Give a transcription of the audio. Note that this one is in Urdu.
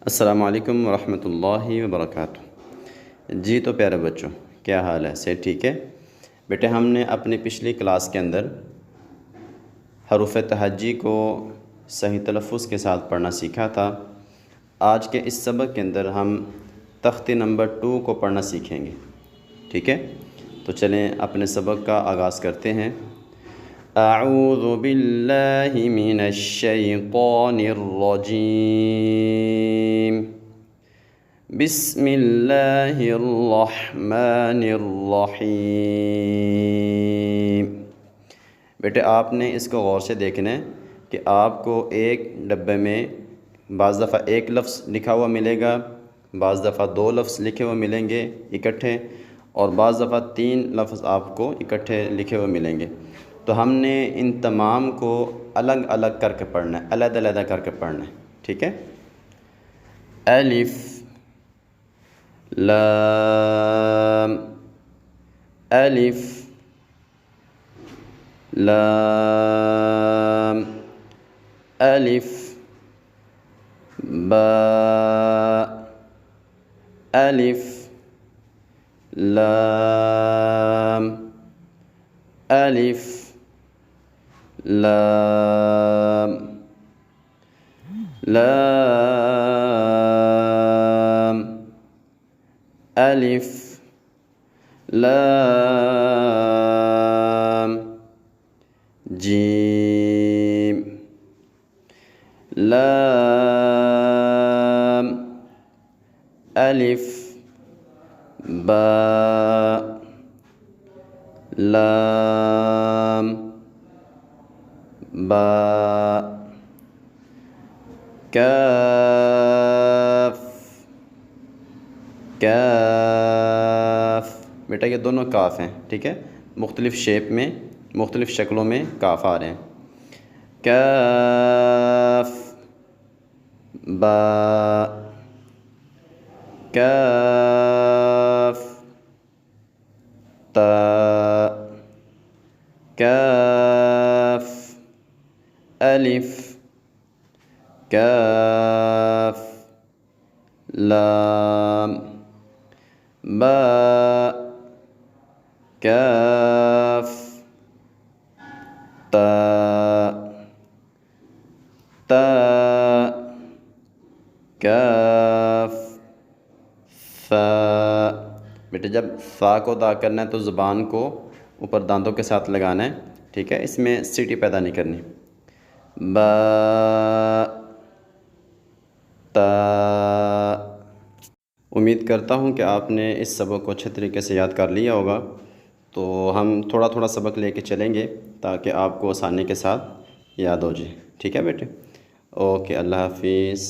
السلام علیکم ورحمۃ اللہ وبرکاتہ۔ جی تو پیارے بچوں، کیا حال ہے؟ سے ٹھیک ہے بیٹے؟ ہم نے اپنی پچھلی کلاس کے اندر حروف تہجی کو صحیح تلفظ کے ساتھ پڑھنا سیکھا تھا۔ آج کے اس سبق کے اندر ہم تختی نمبر 2 کو پڑھنا سیکھیں گے، ٹھیک ہے؟ تو چلیں اپنے سبق کا آغاز کرتے ہیں۔ اعوذ باللہ من الشیطان الرجیم، بسم اللہ الرحمن الرحیم۔ بیٹے آپ نے اس کو غور سے دیکھنا ہے کہ آپ کو ایک ڈبے میں بعض دفعہ ایک لفظ لکھا ہوا ملے گا، بعض دفعہ 2 لفظ لکھے ہوئے ملیں گے اکٹھے، اور بعض دفعہ 3 لفظ آپ کو اکٹھے لکھے ہوئے ملیں گے۔ تو ہم نے ان تمام کو الگ الگ کر کے پڑھنا ہے، علیحدہ علیحدہ کر کے پڑھنا ہے، ٹھیک ہے؟ الف لام، الف لام، الف با، الف لام، الف لام، لام، الف لام، جیم، لام، الف با، لام، با، کاف، کاف۔ بیٹا یہ دونوں کاف ہیں، ٹھیک ہے؟ مختلف شیپ میں، مختلف شکلوں میں کاف آ رہے ہیں۔ کاف، با، کاف، تا، کاف، الف، کاف، لام، با، کاف، تا، تا، کاف، ثا۔ بیٹے جب ثا کو ادا کرنا ہے تو زبان کو اوپر دانتوں کے ساتھ لگانا ہے، ٹھیک ہے؟ اس میں سیٹی پیدا نہیں کرنی۔ با، تا۔ امید کرتا ہوں کہ آپ نے اس سبق کو اچھے طریقے سے یاد کر لیا ہوگا۔ تو ہم تھوڑا تھوڑا سبق لے کے چلیں گے تاکہ آپ کو آسانی کے ساتھ یاد ہو جائے، ٹھیک ہے بیٹے؟ اوکے، اللہ حافظ۔